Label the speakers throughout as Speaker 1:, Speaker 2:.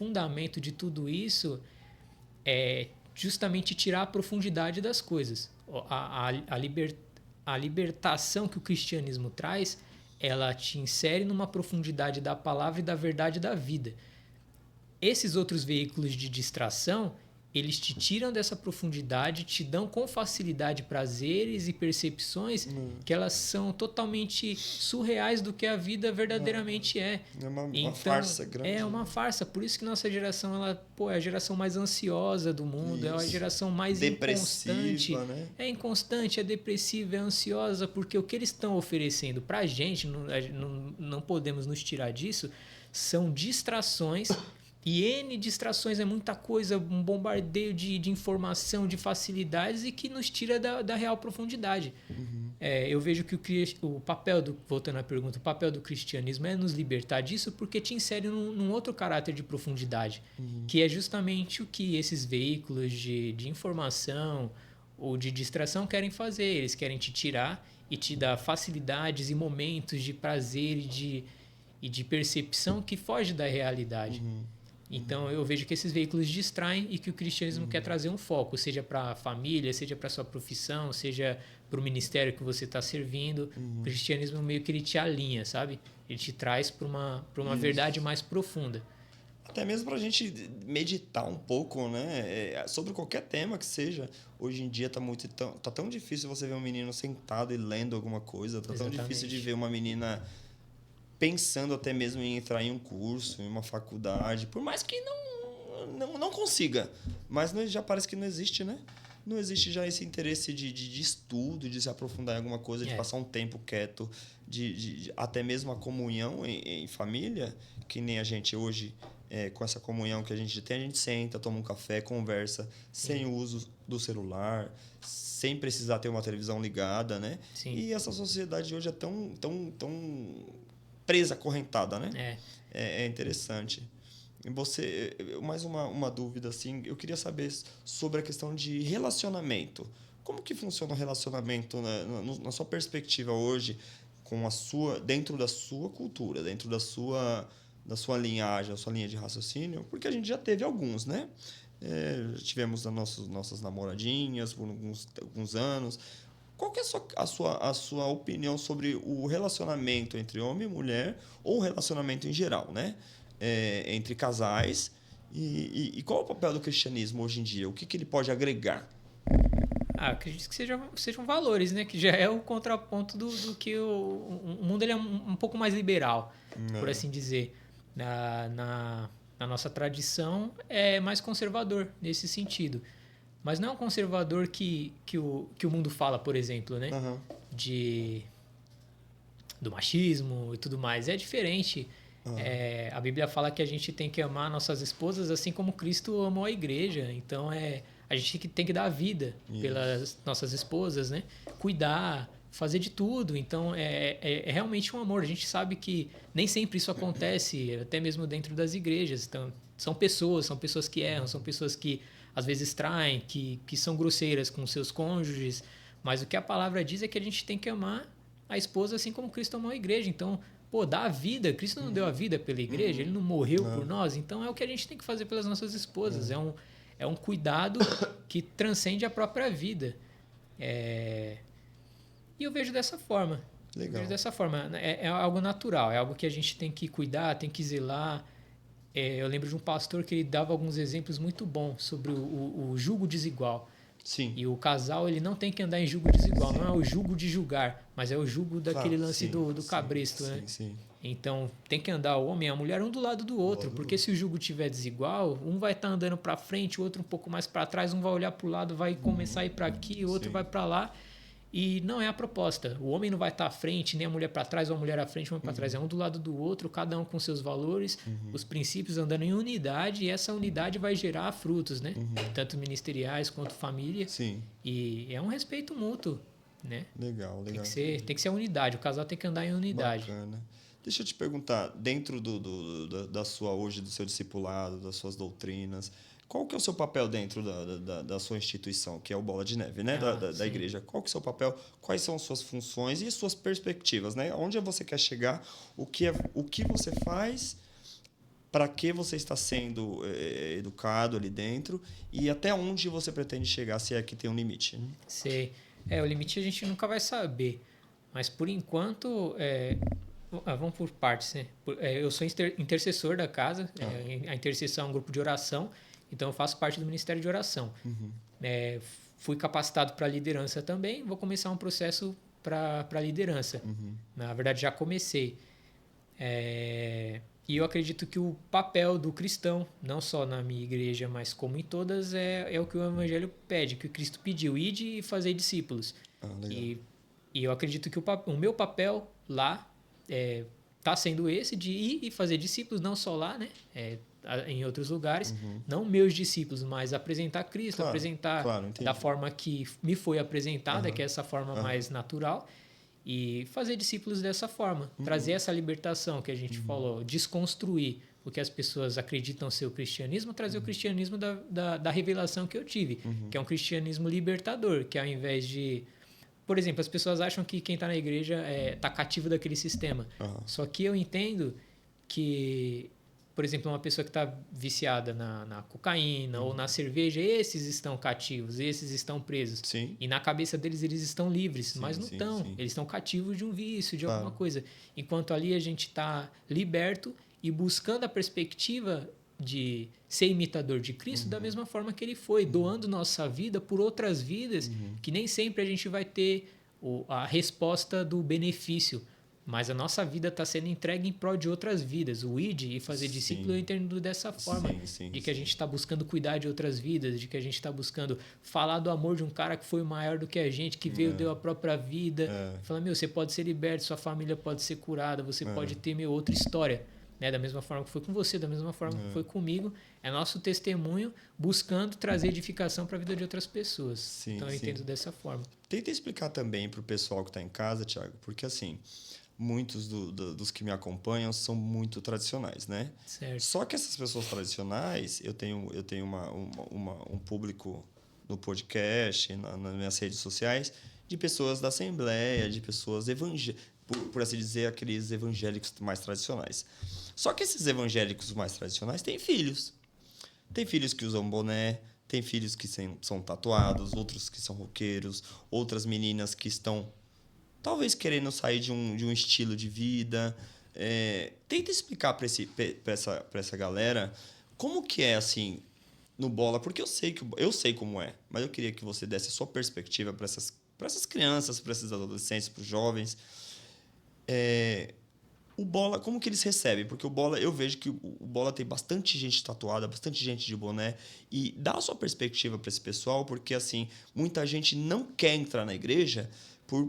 Speaker 1: fundamento de tudo isso é justamente tirar a profundidade das coisas. A libertação que o cristianismo traz, ela te insere numa profundidade da palavra e da verdade da vida. Esses outros veículos de distração, eles te tiram dessa profundidade, te dão com facilidade prazeres e percepções que elas são totalmente surreais do que a vida verdadeiramente é.
Speaker 2: É uma
Speaker 1: Então,
Speaker 2: farsa grande.
Speaker 1: É uma farsa. Por isso que nossa geração é a geração mais ansiosa do mundo, é a geração mais
Speaker 2: depressiva,
Speaker 1: inconstante.
Speaker 2: né?
Speaker 1: É inconstante, é depressiva, é ansiosa, porque o que eles estão oferecendo pra gente, não podemos nos tirar disso, são distrações. E N distrações é muita coisa, um bombardeio de informação, de facilidades e que nos tira da real profundidade. Eu vejo que o papel voltando à pergunta, o papel do cristianismo é nos libertar disso porque te insere num outro caráter de profundidade, que é justamente o que esses veículos de informação ou de distração querem fazer. Eles querem te tirar e te dar facilidades e momentos de prazer e de percepção que foge da realidade. Então eu vejo que esses veículos distraem e que o cristianismo quer trazer um foco, seja para a família, seja para a sua profissão, seja para o ministério que você está servindo. O cristianismo meio que ele te alinha, sabe? Ele te traz para uma verdade mais profunda.
Speaker 2: Até mesmo para a gente meditar um pouco, né? Sobre qualquer tema que seja. Hoje em dia tá tão difícil você ver um menino sentado e lendo alguma coisa. Tá tão difícil de ver uma menina pensando até mesmo em entrar em um curso, em uma faculdade, por mais que não consiga. Mas já parece que não existe, né? Não existe já esse interesse de estudo, de se aprofundar em alguma coisa, de passar um tempo quieto, de até mesmo a comunhão em família, que nem a gente hoje, com essa comunhão que a gente tem, a gente senta, toma um café, conversa, sem o uso do celular, sem precisar ter uma televisão ligada, né?
Speaker 1: Sim.
Speaker 2: E essa sociedade hoje é tão presa, acorrentada, né? É interessante. Você, mais uma dúvida, assim, eu queria saber sobre a questão de relacionamento. Como que funciona o relacionamento, né, na sua perspectiva hoje, dentro da sua cultura, dentro da sua linhagem, da sua linha de raciocínio? Porque a gente já teve alguns, né? Tivemos nossas namoradinhas por alguns anos. Qual que é a sua opinião sobre o relacionamento entre homem e mulher, ou o relacionamento em geral, né? Entre casais? E qual é o papel do cristianismo hoje em dia? O que ele pode agregar?
Speaker 1: Acredito que sejam valores, né? Que já é o contraponto do que o mundo ele é um pouco mais liberal, por assim dizer. Na nossa tradição é mais conservador nesse sentido. Mas não é um conservador que o mundo fala, por exemplo, né? Do machismo e tudo mais. É diferente. A Bíblia fala que a gente tem que amar nossas esposas assim como Cristo amou a igreja. Então a gente tem que dar a vida pelas nossas esposas, né? Cuidar, fazer de tudo. Então é realmente um amor. A gente sabe que nem sempre isso acontece, até mesmo dentro das igrejas. Então são pessoas que erram, são pessoas que às vezes traem, que são grosseiras com seus cônjuges. Mas o que a palavra diz é que a gente tem que amar a esposa assim como Cristo amou a igreja. Então, dá a vida. Cristo não deu a vida pela igreja, ele não morreu por nós. Então, é o que a gente tem que fazer pelas nossas esposas. É um cuidado que transcende a própria vida. E eu vejo dessa forma.
Speaker 2: Legal.
Speaker 1: É algo natural, é algo que a gente tem que cuidar, tem que zelar. Eu lembro de um pastor que ele dava alguns exemplos muito bons sobre o jugo desigual.
Speaker 2: Sim.
Speaker 1: E o casal ele não tem que andar em jugo desigual. Sim. Não é o jugo de julgar, mas é o jugo daquele lance do cabresto, né?
Speaker 2: Sim.
Speaker 1: Então tem que andar o homem e a mulher um do lado do outro, porque se o jugo estiver desigual, um vai estar andando para frente, o outro um pouco mais para trás, um vai olhar para o lado, vai começar a ir para aqui, o outro vai para lá. E não é a proposta. O homem não vai estar à frente, nem a mulher para trás, ou a mulher à frente, uma para trás. É um do lado do outro, cada um com seus valores, os princípios andando em unidade, e essa unidade vai gerar frutos, né? Tanto ministeriais quanto família.
Speaker 2: Sim.
Speaker 1: E é um respeito mútuo, né?
Speaker 2: Legal.
Speaker 1: Tem que ser a unidade. O casal tem que andar em unidade.
Speaker 2: Bacana. Deixa eu te perguntar, dentro do seu discipulado, das suas doutrinas, qual que é o seu papel dentro da sua instituição, que é o Bola de Neve, né? Da igreja? Qual que é o seu papel? Quais são as suas funções e suas perspectivas, né? Onde você quer chegar? O que você faz para que você está sendo educado ali dentro e até onde você pretende chegar, se é que tem um limite. Né?
Speaker 1: Sei. O limite a gente nunca vai saber. Mas, por enquanto, vamos por partes. Né? Eu sou intercessor da casa. A intercessão é um grupo de oração. Então, eu faço parte do Ministério de Oração.
Speaker 2: Uhum.
Speaker 1: Fui capacitado para liderança também. Vou começar um processo para liderança.
Speaker 2: Uhum.
Speaker 1: Na verdade, já comecei. E eu acredito que o papel do cristão, não só na minha igreja, mas como em todas, é o que o Evangelho pede, que o Cristo pediu: ide e fazer discípulos. E eu acredito que o meu papel lá está sendo esse, de ir e fazer discípulos, não só lá, né? Em outros lugares, não meus discípulos, mas apresentar Cristo, apresentar da forma que me foi apresentada, que é essa forma mais natural, e fazer discípulos dessa forma, trazer essa libertação que a gente falou, desconstruir o que as pessoas acreditam ser o cristianismo, trazer o cristianismo da revelação que eu tive, que é um cristianismo libertador, que ao invés de... Por exemplo, as pessoas acham que quem está na igreja está cativo daquele sistema. Só que eu entendo que, por exemplo, uma pessoa que está viciada na cocaína ou na cerveja, esses estão cativos, esses estão presos.
Speaker 2: Sim.
Speaker 1: E na cabeça deles, eles estão livres, mas não estão. Eles estão cativos de um vício, de alguma coisa. Enquanto ali a gente está liberto e buscando a perspectiva de ser imitador de Cristo da mesma forma que ele foi, doando nossa vida por outras vidas, que nem sempre a gente vai ter a resposta do benefício, mas a nossa vida está sendo entregue em prol de outras vidas. O id e fazer discípulo eu entendo dessa forma, de que a gente está buscando cuidar de outras vidas, de que a gente está buscando falar do amor de um cara que foi maior do que a gente, que veio, deu a própria vida. Falar, você pode ser liberto, sua família pode ser curada, você pode ter outra história. Né? Da mesma forma que foi com você, da mesma forma que foi comigo. É nosso testemunho buscando trazer edificação para a vida de outras pessoas. Então eu entendo dessa forma.
Speaker 2: Tenta explicar também para o pessoal que está em casa, Thiago, porque assim, muitos dos que me acompanham são muito tradicionais, né?
Speaker 1: Certo.
Speaker 2: Só que essas pessoas tradicionais, eu tenho um público no podcast, nas minhas redes sociais, de pessoas da Assembleia, de pessoas por assim dizer, aqueles evangélicos mais tradicionais. Só que esses evangélicos mais tradicionais têm filhos. Tem filhos que usam boné, tem filhos que são tatuados, outros que são roqueiros, outras meninas que estão talvez querendo sair de um estilo de vida. Tenta explicar para essa galera como que é assim no Bola, porque eu sei como é, mas eu queria que você desse a sua perspectiva para essas crianças, para esses adolescentes, para os jovens. O Bola, como que eles recebem? Porque o Bola, eu vejo que o Bola tem bastante gente tatuada, bastante gente de boné. E dá a sua perspectiva para esse pessoal, porque assim, muita gente não quer entrar na igreja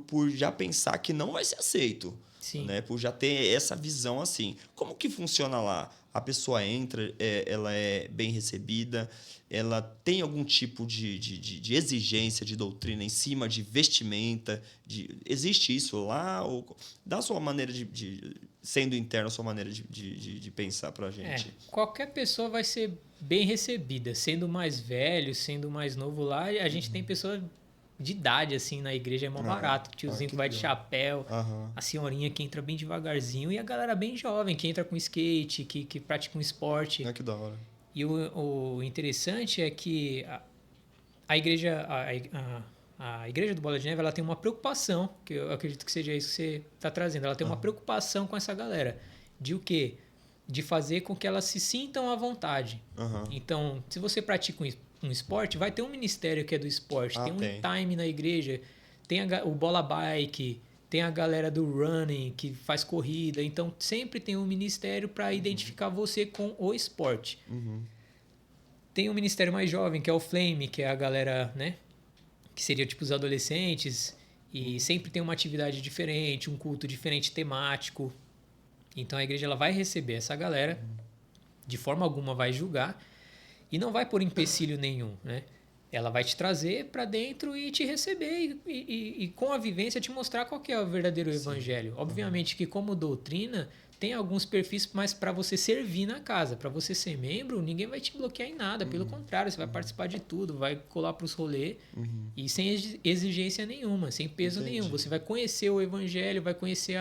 Speaker 2: por já pensar que não vai ser aceito.
Speaker 1: Sim.
Speaker 2: Né? Por já ter essa visão assim. Como que funciona lá? A pessoa entra, ela é bem recebida, ela tem algum tipo de exigência de doutrina em cima de vestimenta? Existe isso lá? Ou dá a sua maneira sendo interno, a sua maneira de pensar pra gente?
Speaker 1: Qualquer pessoa vai ser bem recebida. Sendo mais velho, sendo mais novo lá, a gente tem pessoa de idade, assim, na igreja é mó barato. Tiozinho que vai de chapéu, a senhorinha que entra bem devagarzinho e a galera bem jovem, que entra com skate, que pratica um esporte.
Speaker 2: Que da hora.
Speaker 1: E o interessante é que a igreja... A igreja do Bola de Neve, ela tem uma preocupação, que eu acredito que seja isso que você está trazendo. Ela tem uma preocupação com essa galera. De o quê? De fazer com que elas se sintam à vontade. Então, se você pratica um esporte, vai ter um ministério que é do esporte. Tem um time na igreja. Tem o Bola Bike. Tem a galera do running, que faz corrida. Então, sempre tem um ministério para identificar você com o esporte. Tem um ministério mais jovem, que é o Flame, que é a galera, né? Que seria tipo os adolescentes, e sempre tem uma atividade diferente, um culto diferente temático. Então a igreja ela vai receber essa galera, de forma alguma vai julgar, e não vai pôr empecilho nenhum, né? Ela vai te trazer para dentro e te receber, e com a vivência te mostrar qual que é o verdadeiro evangelho. Obviamente que como doutrina, tem alguns perfis, mas para você servir na casa, para você ser membro, ninguém vai te bloquear em nada. Pelo contrário, você vai participar de tudo, vai colar para os rolês e sem exigência nenhuma, sem peso nenhum. Você vai conhecer o evangelho, vai conhecer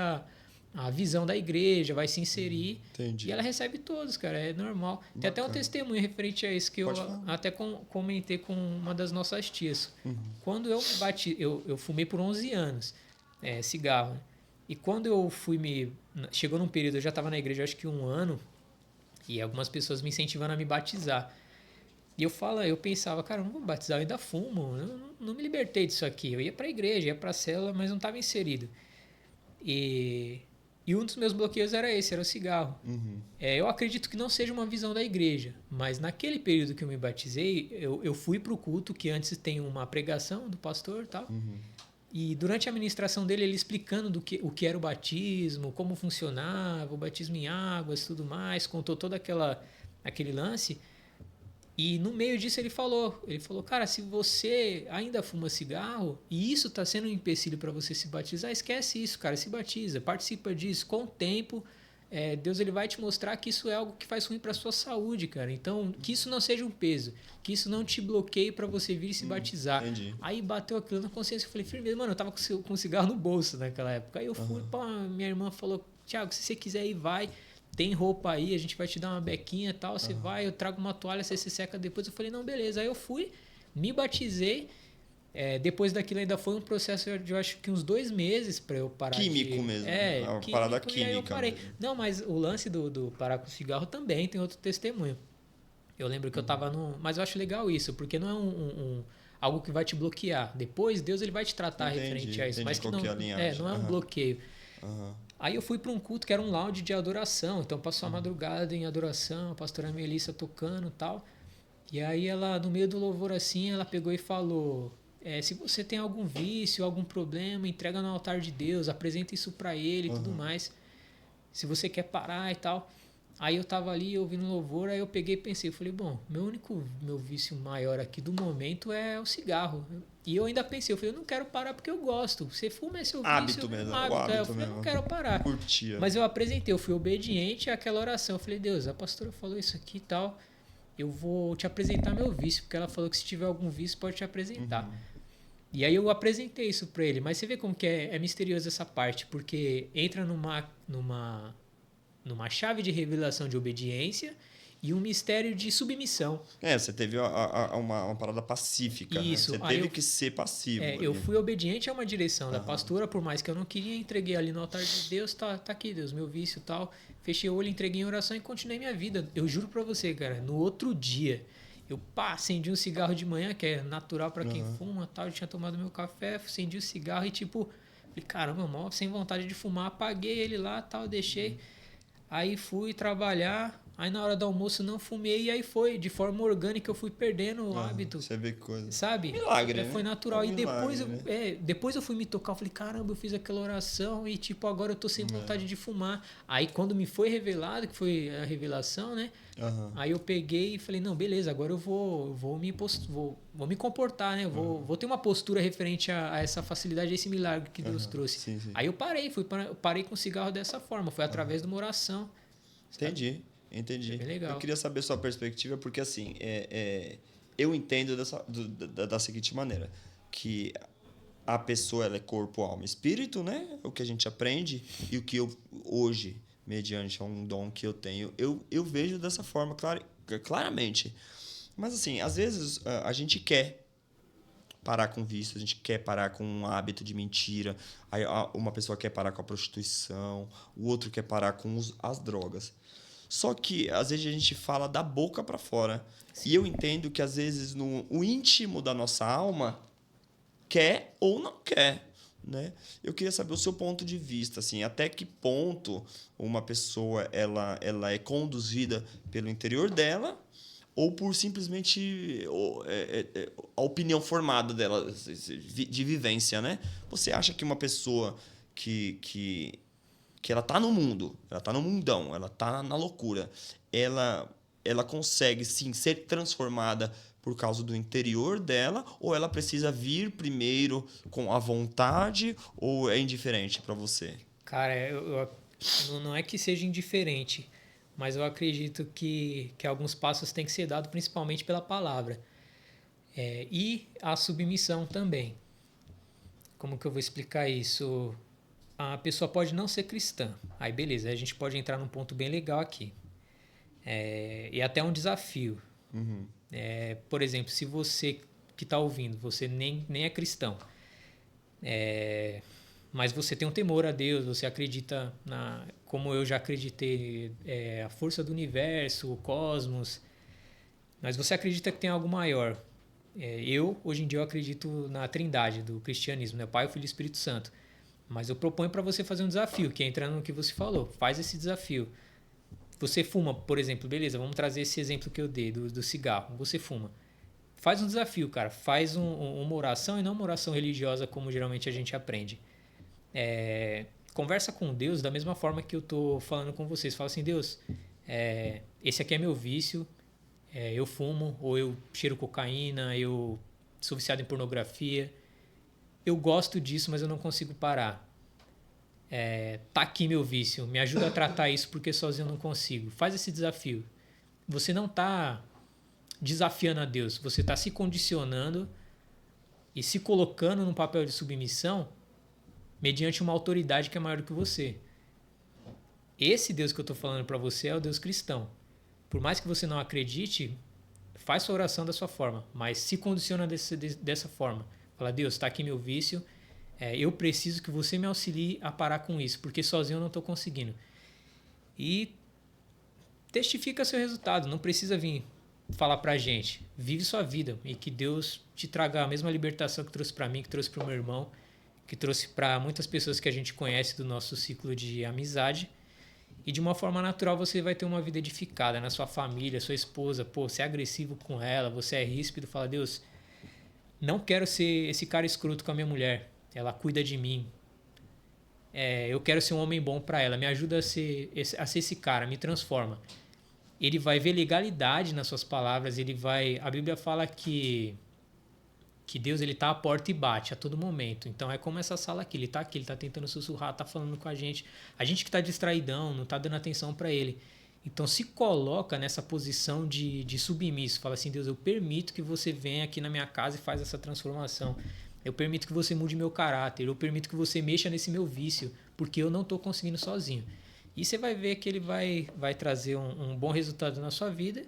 Speaker 1: a visão da igreja, vai se inserir.
Speaker 2: Entendi.
Speaker 1: E ela recebe todos, cara, é normal. Bacana. Tem até um testemunho referente a isso que eu até comentei com uma das nossas tias. Quando eu eu fumei por 11 anos cigarro. E quando eu chegou num período, eu já estava na igreja acho que 1 ano, e algumas pessoas me incentivando a me batizar. E eu pensava, cara, eu não vou batizar, eu ainda fumo, não me libertei disso aqui. Eu ia para a igreja, ia para a célula, mas não estava inserido. E um dos meus bloqueios era o cigarro. Eu acredito que não seja uma visão da igreja, mas naquele período que eu me batizei, eu fui para o culto, que antes tem uma pregação do pastor e tal. E durante a ministração dele, ele explicando o que era o batismo, como funcionava, o batismo em águas, tudo mais, contou todo aquele lance. E no meio disso ele falou, cara, se você ainda fuma cigarro e isso está sendo um empecilho para você se batizar, esquece isso, cara, se batiza, participa disso. Com o tempo, Deus ele vai te mostrar que isso é algo que faz ruim para sua saúde, cara. Então, que isso não seja um peso, que isso não te bloqueie para você vir e se batizar.
Speaker 2: Entendi.
Speaker 1: Aí bateu aquilo na consciência, eu falei, firmeza, mano, eu tava com cigarro no bolso naquela época. Aí eu fui, minha irmã falou, Thiago, se você quiser ir, vai. Tem roupa aí, a gente vai te dar uma bequinha e tal, você vai, eu trago uma toalha, você se seca depois. Eu falei, não, beleza. Aí eu fui, me batizei. Depois daquilo ainda foi um processo de, eu acho que uns 2 meses para eu parar.
Speaker 2: Químico mesmo. Uma parada química.
Speaker 1: Eu parei. Não, mas o lance do parar com cigarro também tem outro testemunho. Eu lembro que eu tava mas eu acho legal isso, porque não é algo que vai te bloquear. Depois Deus ele vai te tratar referente a isso. Mas que não é um bloqueio. Aí eu fui para um culto que era um lounge de adoração. Então passou a madrugada em adoração, a pastora Melissa tocando e tal. E aí ela, no meio do louvor assim, ela pegou e falou, se você tem algum vício, algum problema, entrega no altar de Deus, apresenta isso para ele e tudo mais. Se você quer parar e tal. Aí eu tava ali ouvindo louvor, aí eu peguei e pensei, eu falei, bom, meu vício maior aqui do momento é o cigarro. E eu ainda pensei, eu falei, eu não quero parar porque eu gosto. Você fuma é seu vício.
Speaker 2: Hábito mesmo.
Speaker 1: Eu falei, eu não quero parar.
Speaker 2: Curtia.
Speaker 1: Mas eu apresentei, eu fui obediente àquela oração. Eu falei, Deus, a pastora falou isso aqui e tal, eu vou te apresentar meu vício, porque ela falou que se tiver algum vício pode te apresentar. E aí eu apresentei isso pra ele, mas você vê como que é misterioso essa parte, porque entra numa chave de revelação de obediência e um mistério de submissão.
Speaker 2: Você teve uma parada pacífica.
Speaker 1: Isso.
Speaker 2: Né? Você teve que ser passivo.
Speaker 1: Eu fui obediente a uma direção da pastora, por mais que eu não queria, entreguei ali no altar de Deus, tá aqui Deus, meu vício e tal. Fechei o olho, entreguei em oração e continuei minha vida. Eu juro pra você, cara, no outro dia, eu acendi um cigarro de manhã, que é natural pra quem fuma tal. Eu tinha tomado meu café, acendi o cigarro e falei, caramba, mal, sem vontade de fumar, apaguei ele lá tal, deixei. Aí fui trabalhar, aí na hora do almoço não fumei, e aí foi, de forma orgânica eu fui perdendo o hábito.
Speaker 2: Você vê que coisa.
Speaker 1: Sabe?
Speaker 2: Milagre,
Speaker 1: Foi natural.
Speaker 2: E
Speaker 1: depois, depois eu fui me tocar, eu falei, caramba, eu fiz aquela oração e agora eu tô sem vontade de fumar. Aí quando me foi revelado, que foi a revelação, né? Aí eu peguei e falei, não, beleza, agora eu vou me comportar, né? Vou ter uma postura referente a essa facilidade, a esse milagre que Deus trouxe.
Speaker 2: Sim.
Speaker 1: Aí eu parei com o cigarro dessa forma, foi através de uma oração.
Speaker 2: Sabe? Entendi.
Speaker 1: É bem legal.
Speaker 2: Eu queria saber sua perspectiva, porque assim, eu entendo da seguinte maneira, que a pessoa ela é corpo, alma e espírito, né? O que a gente aprende e o que eu hoje, mediante um dom que eu tenho, eu vejo dessa forma, claramente. Mas assim, às vezes a gente quer parar com vício, a gente quer parar com um hábito de mentira, aí uma pessoa quer parar com a prostituição, o outro quer parar com as drogas. Só que, às vezes, a gente fala da boca para fora. Sim. E eu entendo que, às vezes, o íntimo da nossa alma quer ou não quer. Né? Eu queria saber o seu ponto de vista. Assim, até que ponto uma pessoa ela é conduzida pelo interior dela ou por simplesmente a opinião formada dela, de vivência. Né? Você acha que uma pessoa que ela tá no mundo, ela tá no mundão, ela tá na loucura, ela consegue, sim, ser transformada por causa do interior dela, ou ela precisa vir primeiro com a vontade, ou é indiferente para você?
Speaker 1: Cara, não é que seja indiferente, mas eu acredito que alguns passos têm que ser dados principalmente pela palavra. E a submissão também. Como que eu vou explicar isso? a pessoa pode não ser cristã. Aí beleza, aí a gente pode entrar num ponto bem legal aqui. E até um desafio.
Speaker 2: Uhum.
Speaker 1: Por exemplo, se você que está ouvindo, você nem é cristão, mas você tem um temor a Deus, você acredita como eu já acreditei, a força do universo, o cosmos, mas você acredita que tem algo maior. Hoje em dia, eu acredito na trindade do cristianismo, né? Pai, o Filho e o Espírito Santo. Mas eu proponho para você fazer um desafio, que entra no que você falou. Faz esse desafio. Você fuma, por exemplo, beleza, vamos trazer esse exemplo que eu dei do cigarro. Você fuma. Faz um desafio, cara. Faz uma oração e não uma oração religiosa como geralmente a gente aprende. Conversa com Deus da mesma forma que eu tô falando com vocês. Fala assim, Deus, esse aqui é meu vício. Eu fumo, ou eu cheiro cocaína, eu sou viciado em pornografia. Eu gosto disso, mas eu não consigo parar. Tá aqui meu vício. Me ajuda a tratar isso porque sozinho eu não consigo. Faz esse desafio. Você não tá desafiando a Deus. Você está se condicionando e se colocando num papel de submissão mediante uma autoridade que é maior do que você. Esse Deus que eu estou falando para você é o Deus cristão. Por mais que você não acredite, faz sua oração da sua forma, mas se condiciona dessa forma. Fala, Deus, está aqui meu vício, eu preciso que você me auxilie a parar com isso, porque sozinho eu não estou conseguindo. E testifica seu resultado, não precisa vir falar pra gente. Vive sua vida e que Deus te traga a mesma libertação que trouxe para mim, que trouxe para o meu irmão, que trouxe para muitas pessoas que a gente conhece do nosso ciclo de amizade. E de uma forma natural você vai ter uma vida edificada na sua família, sua esposa. Pô, você é agressivo com ela, você é ríspido. Fala, Deus, não quero ser esse cara escroto com a minha mulher. Ela cuida de mim. Eu quero ser um homem bom para ela. Me ajuda a ser esse cara, me transforma. Ele vai ver legalidade nas suas palavras. A Bíblia fala que Deus ele tá à porta e bate a todo momento. Então é como essa sala aqui, ele tá tentando sussurrar, tá falando com a gente que tá distraidão, não tá dando atenção para ele. Então se coloca nessa posição de submisso, fala assim, Deus, eu permito que você venha aqui na minha casa e faz essa transformação. Eu permito que você mude meu caráter, eu permito que você mexa nesse meu vício, porque eu não estou conseguindo sozinho. E você vai ver que ele vai trazer um bom resultado na sua vida.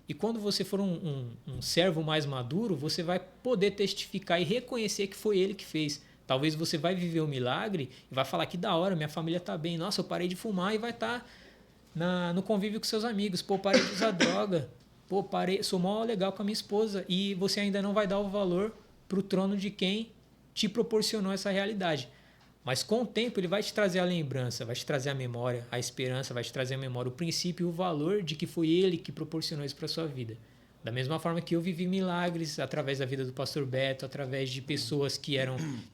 Speaker 1: E quando você for um servo mais maduro, você vai poder testificar e reconhecer que foi ele que fez. Talvez você vai viver um milagre e vai falar que da hora, minha família está bem. Nossa, eu parei de fumar e vai estar no convívio com seus amigos. Pô, parei de usar droga. Pô, sou mó legal com a minha esposa. E você ainda não vai dar o valor para o trono de quem te proporcionou essa realidade. Mas com o tempo ele vai te trazer a lembrança, vai te trazer a memória, a esperança, vai te trazer a memória, o princípio e o valor de que foi ele que proporcionou isso para sua vida. Da mesma forma que eu vivi milagres através da vida do pastor Beto, através de pessoas que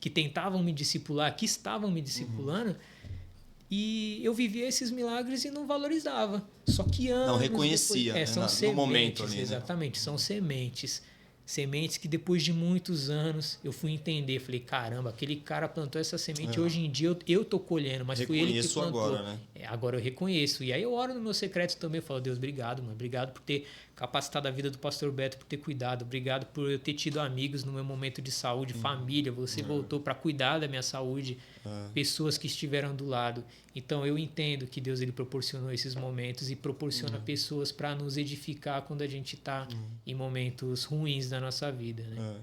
Speaker 1: tentavam me discipular, que estavam me discipulando, e eu vivia esses milagres e não valorizava. Só que anos
Speaker 2: não reconhecia,
Speaker 1: depois, são sementes,
Speaker 2: no momento ali,
Speaker 1: exatamente, são sementes. Sementes que depois de muitos anos eu fui entender. Falei, caramba, aquele cara plantou essa semente. Hoje em dia eu tô colhendo, mas foi ele que plantou.
Speaker 2: Agora, né?
Speaker 1: Agora eu reconheço. E aí eu oro no meu secreto também. Eu falo, Deus, obrigado, mano. Obrigado por ter capacitado a vida do pastor Beto, por ter cuidado. Obrigado por eu ter tido amigos no meu momento de saúde, família. Você voltou para cuidar da minha saúde. Pessoas que estiveram do lado. Então eu entendo que Deus ele proporcionou esses momentos e proporciona pessoas para nos edificar quando a gente está em momentos ruins da nossa vida, né?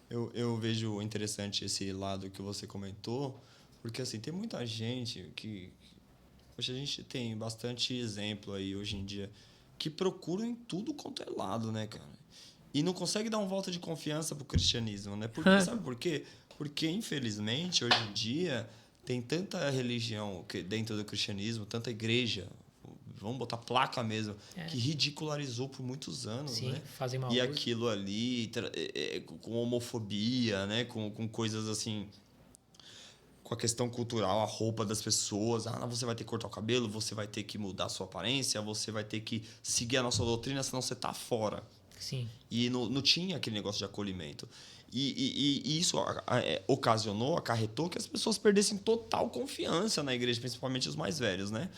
Speaker 2: Eu vejo interessante esse lado que você comentou, porque assim tem muita gente que hoje a gente tem bastante exemplo aí hoje em dia que procuram em tudo quanto é lado, né, cara? E não consegue dar um voto de confiança pro cristianismo, né? Porque sabe por quê? Porque infelizmente hoje em dia tem tanta religião dentro do cristianismo, tanta igreja, vamos botar placa mesmo, que ridicularizou por muitos anos,
Speaker 1: sim,
Speaker 2: né?
Speaker 1: fazem mal
Speaker 2: e aquilo ali, com homofobia, né? Com coisas assim, com a questão cultural, a roupa das pessoas. Você vai ter que cortar o cabelo, você vai ter que mudar a sua aparência, você vai ter que seguir a nossa doutrina, senão você tá fora.
Speaker 1: Sim.
Speaker 2: E não tinha aquele negócio de acolhimento. E isso acarretou que as pessoas perdessem total confiança na igreja, principalmente os mais velhos, né?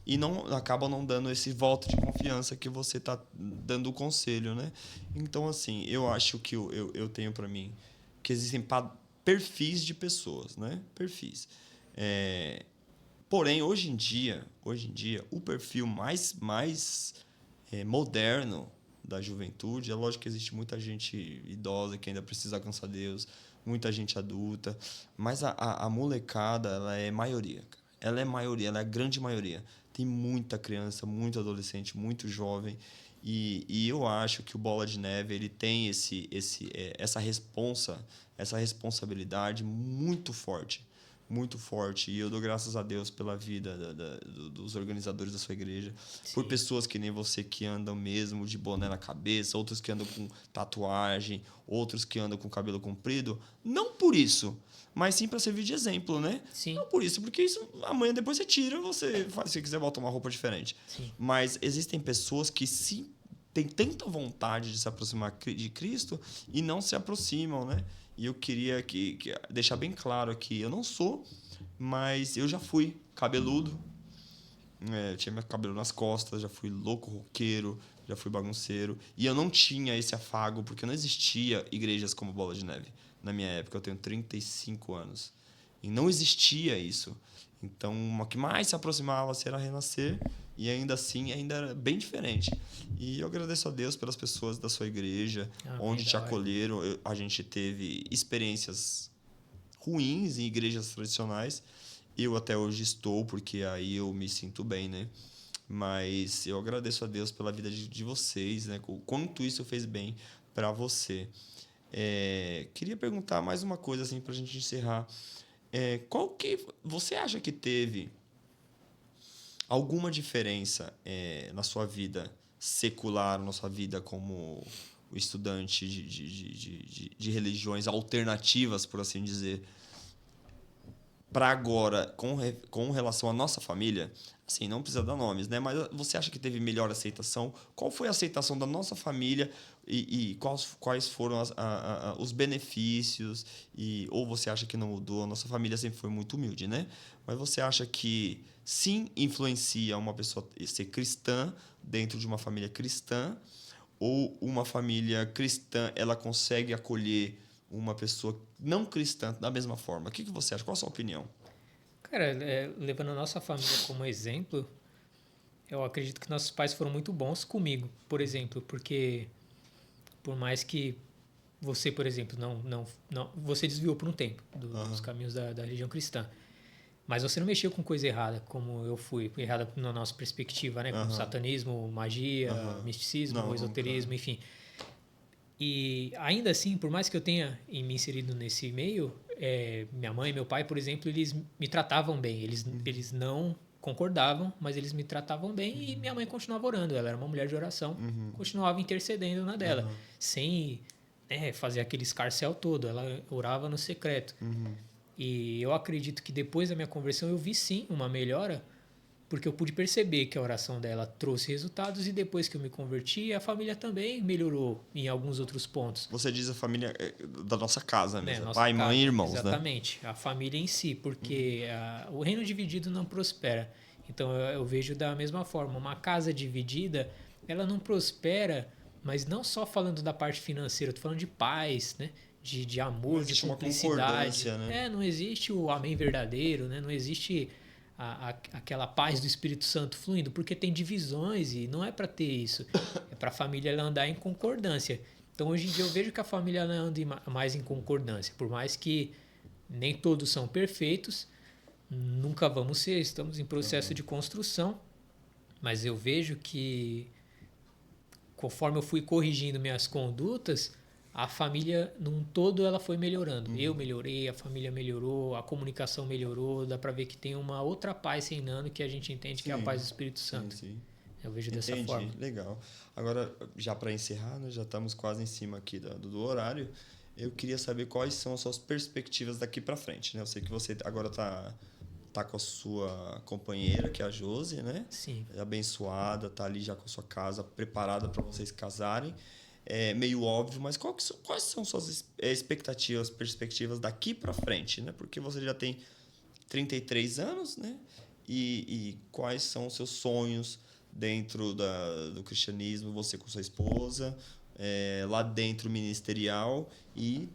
Speaker 2: E acabam não dando esse voto de confiança que você está dando o conselho, né? Então, assim, eu acho que eu tenho para mim que existem perfis de pessoas, né? Perfis. Porém, hoje em dia, o perfil mais moderno da juventude, é lógico que existe muita gente idosa que ainda precisa alcançar Deus, muita gente adulta, mas a molecada, ela é maioria. Ela é maioria, ela é a grande maioria. Tem muita criança, muito adolescente, muito jovem, e eu acho que o Bola de Neve ele tem essa responsabilidade muito forte. Muito forte. E eu dou graças a Deus pela vida dos organizadores da sua igreja. Sim. Por pessoas que nem você que andam mesmo de boné na cabeça, outros que andam com tatuagem, outros que andam com cabelo comprido. Não por isso, mas sim para servir de exemplo, né?
Speaker 1: Sim.
Speaker 2: Não por isso, porque isso amanhã depois você tira, você faz, se quiser botar uma roupa diferente.
Speaker 1: Sim.
Speaker 2: Mas existem pessoas que sim têm tanta vontade de se aproximar de Cristo e não se aproximam, né? E eu queria deixar bem claro aqui, eu não sou, mas eu já fui cabeludo, eu tinha meu cabelo nas costas, já fui louco, roqueiro, já fui bagunceiro. E eu não tinha esse afago, porque não existia igrejas como Bola de Neve. Na minha época, eu tenho 35 anos. E não existia isso. Então, o que mais se aproximava era Renascer, e ainda assim, ainda era bem diferente. E eu agradeço a Deus pelas pessoas da sua igreja, onde te acolheram. A gente teve experiências ruins em igrejas tradicionais. Eu até hoje estou, porque aí eu me sinto bem, né? Mas eu agradeço a Deus pela vida de vocês, né? O quanto isso fez bem para você. Queria perguntar mais uma coisa assim, para a gente encerrar. Qual que você acha que teve alguma diferença na sua vida secular, na sua vida como estudante de religiões alternativas, por assim dizer, para agora, com relação à nossa família? Assim, não precisa dar nomes, né? Mas você acha que teve melhor aceitação? Qual foi a aceitação da nossa família e quais foram os benefícios? Ou você acha que não mudou? A nossa família sempre foi muito humilde, né? Mas você acha que sim influencia uma pessoa ser cristã dentro de uma família cristã? Ou uma família cristã ela consegue acolher uma pessoa não cristã da mesma forma? O que você acha? Qual a sua opinião?
Speaker 1: Cara, levando a nossa família como exemplo, eu acredito que nossos pais foram muito bons comigo, por exemplo, porque por mais que você, por exemplo, não você desviou por um tempo dos caminhos da religião cristã, mas você não mexeu com coisa errada, como eu fui, errada na nossa perspectiva, né? Como satanismo, magia, misticismo, não, esoterismo, enfim. E ainda assim, por mais que eu tenha me inserido nesse meio, minha mãe e meu pai, por exemplo, eles me tratavam bem. Eles não concordavam, mas eles me tratavam bem e minha mãe continuava orando. Ela era uma mulher de oração, continuava intercedendo na dela, sem fazer aquele escarcéu todo. Ela orava no secreto. E eu acredito que depois da minha conversão eu vi sim uma melhora, porque eu pude perceber que a oração dela trouxe resultados e depois que eu me converti, a família também melhorou em alguns outros pontos.
Speaker 2: Você diz a família da nossa casa mesmo,
Speaker 1: nossa
Speaker 2: pai,
Speaker 1: casa,
Speaker 2: mãe e irmãos,
Speaker 1: exatamente, né? A família em si, porque o reino dividido não prospera. Então eu vejo da mesma forma, uma casa dividida, ela não prospera, mas não só falando da parte financeira, eu tô falando de paz, né? De amor, de cumplicidade.
Speaker 2: Né?
Speaker 1: Não existe o amém verdadeiro, né? Não existe aquela paz do Espírito Santo fluindo, porque tem divisões e não é para ter isso. É para a família ela andar em concordância. Então, hoje em dia, eu vejo que a família ela anda mais em concordância. Por mais que nem todos são perfeitos, nunca vamos ser, estamos em processo de construção, mas eu vejo que conforme eu fui corrigindo minhas condutas, a família num todo ela foi melhorando. Eu melhorei, a família melhorou, a comunicação melhorou, dá para ver que tem uma outra paz reinando que a gente entende que é a paz do Espírito Santo.
Speaker 2: Sim.
Speaker 1: Eu vejo dessa forma.
Speaker 2: Legal. Agora, já para encerrar, né, já estamos quase em cima aqui do horário, eu queria saber quais são as suas perspectivas daqui para frente, né? Eu sei que você agora tá com a sua companheira, que é a Josi, né?
Speaker 1: Sim.
Speaker 2: Abençoada, tá ali já com a sua casa preparada para vocês casarem. É meio óbvio, mas quais são suas expectativas, perspectivas daqui para frente, né? Porque você já tem 33 anos, né? E quais são os seus sonhos dentro do cristianismo, você com sua esposa? lá dentro ministerial e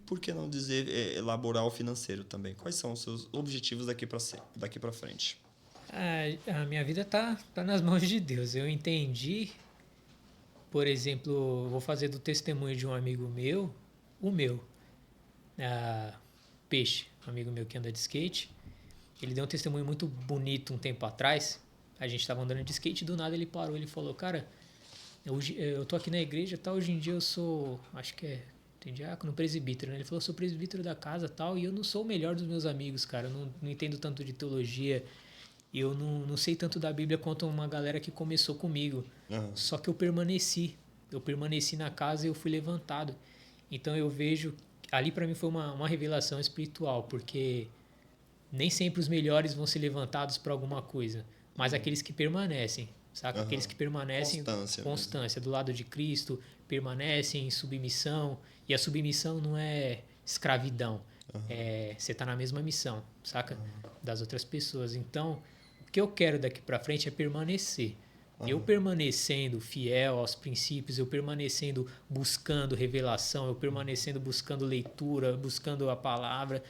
Speaker 2: por que não dizer, laboral financeiro também. Quais são os seus objetivos daqui para frente?
Speaker 1: A minha vida tá nas mãos de Deus. Eu entendi, por exemplo, vou fazer do testemunho de um amigo meu, o meu, Peixe, um amigo meu que anda de skate. Ele deu um testemunho muito bonito um tempo atrás. A gente estava andando de skate e do nada ele parou. Ele falou, cara, eu tô aqui na igreja, tá? Hoje em dia eu sou, acho que tem diácono, presbítero, né? Ele falou, eu sou presbítero da casa, tal, e eu não sou o melhor dos meus amigos, cara. Eu não entendo tanto de teologia, eu não sei tanto da Bíblia quanto uma galera que começou comigo.
Speaker 2: Uhum.
Speaker 1: Só que eu permaneci na casa e eu fui levantado. Então eu vejo, ali para mim foi uma revelação espiritual, porque nem sempre os melhores vão ser levantados para alguma coisa, mas aqueles que permanecem, saca?
Speaker 2: Uhum.
Speaker 1: Aqueles que permanecem, constância do lado de Cristo, permanecem em submissão, e a submissão não é escravidão, você tá na mesma missão, saca? Das outras pessoas. Então, o que eu quero daqui para frente é permanecer. Eu permanecendo fiel aos princípios, eu permanecendo buscando revelação, eu permanecendo buscando leitura, buscando a palavra,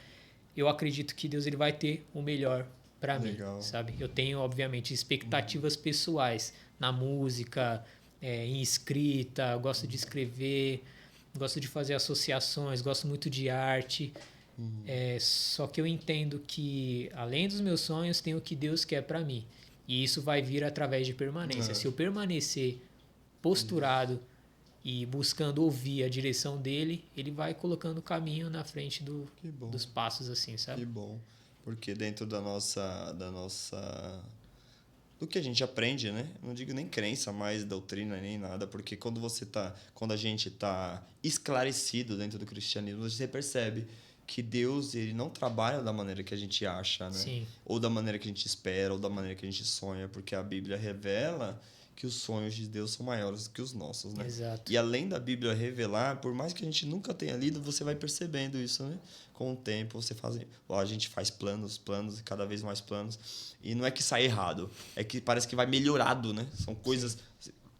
Speaker 1: eu acredito que Deus ele vai ter o melhor para mim, sabe? Eu tenho, obviamente, expectativas pessoais na música, em escrita, gosto de escrever, gosto de fazer associações, gosto muito de arte. Só que eu entendo que, além dos meus sonhos, tem o que Deus quer para mim. E isso vai vir através de permanência. Se eu permanecer posturado e buscando ouvir a direção dele, ele vai colocando o caminho na frente dos passos, assim, sabe?
Speaker 2: Que bom. Porque dentro do que a gente aprende, né? Não digo nem crença, mais doutrina, nem nada, porque quando a gente tá esclarecido dentro do cristianismo, você percebe que Deus, ele não trabalha da maneira que a gente acha, né?
Speaker 1: Sim.
Speaker 2: Ou da maneira que a gente espera, ou da maneira que a gente sonha, porque a Bíblia revela que os sonhos de Deus são maiores que os nossos, né?
Speaker 1: Exato.
Speaker 2: E além da Bíblia revelar, por mais que a gente nunca tenha lido, você vai percebendo isso, né? Com o tempo, a gente faz planos e cada vez mais planos. E não é que sai errado, é que parece que vai melhorado, né? São coisas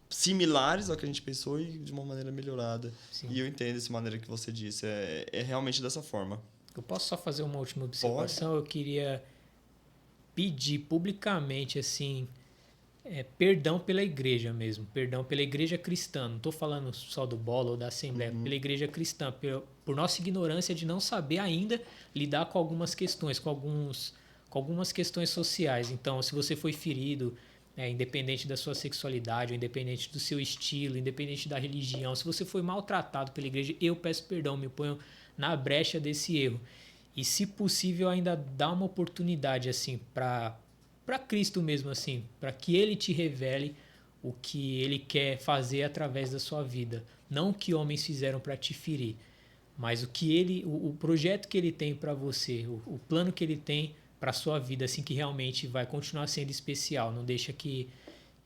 Speaker 2: similares ao que a gente pensou e de uma maneira melhorada.
Speaker 1: Sim.
Speaker 2: E eu entendo essa maneira que você disse, é realmente dessa forma.
Speaker 1: Eu posso só fazer uma última observação? Pode. Eu queria pedir publicamente, assim, perdão pela igreja mesmo, perdão pela igreja cristã. Não estou falando só do Bola ou da Assembleia, pela igreja cristã, por nossa ignorância de não saber ainda lidar com algumas questões, com algumas questões sociais. Então, se você foi ferido, independente da sua sexualidade, independente do seu estilo, independente da religião, se você foi maltratado pela igreja, eu peço perdão, me ponho na brecha desse erro. E, se possível, ainda dá uma oportunidade assim para Cristo mesmo, assim, para que Ele te revele o que Ele quer fazer através da sua vida. Não o que homens fizeram para te ferir, mas o projeto que Ele tem para você, o plano que Ele tem para a sua vida, assim, que realmente vai continuar sendo especial. Não deixa que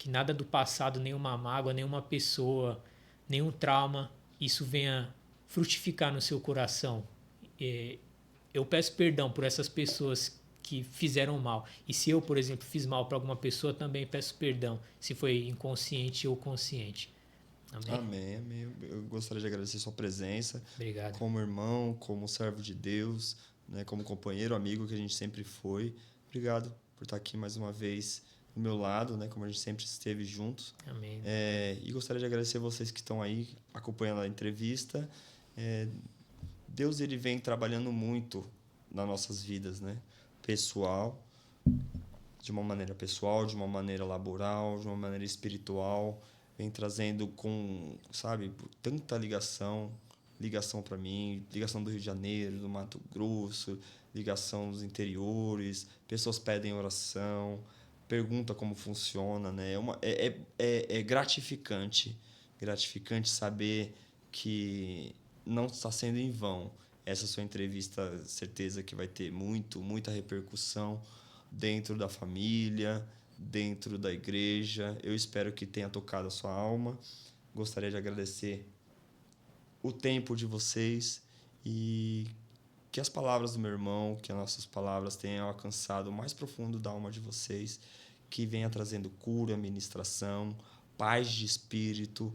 Speaker 1: nada do passado, nenhuma mágoa, nenhuma pessoa, nenhum trauma, isso venha frutificar no seu coração. Eu peço perdão por essas pessoas que fizeram mal. E se eu, por exemplo, fiz mal para alguma pessoa, também peço perdão, se foi inconsciente ou consciente.
Speaker 2: Amém. Amém. Eu gostaria de agradecer sua presença.
Speaker 1: Obrigado.
Speaker 2: Como irmão, como servo de Deus, né, como companheiro, amigo que a gente sempre foi. Obrigado por estar aqui mais uma vez do meu lado, né, como a gente sempre esteve juntos.
Speaker 1: Amém.
Speaker 2: E gostaria de agradecer vocês que estão aí acompanhando a entrevista. Deus, ele vem trabalhando muito nas nossas vidas, né? Pessoal, de uma maneira pessoal, de uma maneira laboral, de uma maneira espiritual, vem trazendo tanta ligação para mim, ligação do Rio de Janeiro, do Mato Grosso, ligação dos interiores, pessoas pedem oração, pergunta como funciona, né? É gratificante saber que não está sendo em vão. Essa sua entrevista, certeza que vai ter muita repercussão dentro da família, dentro da igreja. Eu espero que tenha tocado a sua alma. Gostaria de agradecer o tempo de vocês e que as palavras do meu irmão, que as nossas palavras tenham alcançado o mais profundo da alma de vocês, que venha trazendo cura, ministração, paz de espírito,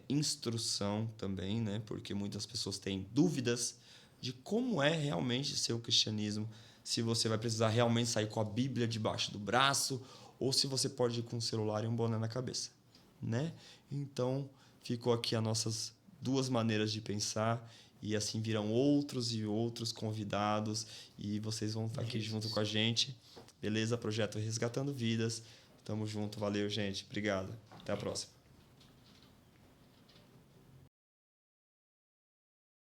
Speaker 2: instrução também, né? Porque muitas pessoas têm dúvidas de como é realmente ser o cristianismo, se você vai precisar realmente sair com a Bíblia debaixo do braço ou se você pode ir com um celular e um boné na cabeça, né? Então, ficou aqui as nossas 2 maneiras de pensar e assim virão outros e outros convidados e vocês vão estar aqui junto com a gente. Beleza? Projeto Resgatando Vidas. Tamo junto. Valeu, gente. Obrigado. Até a próxima.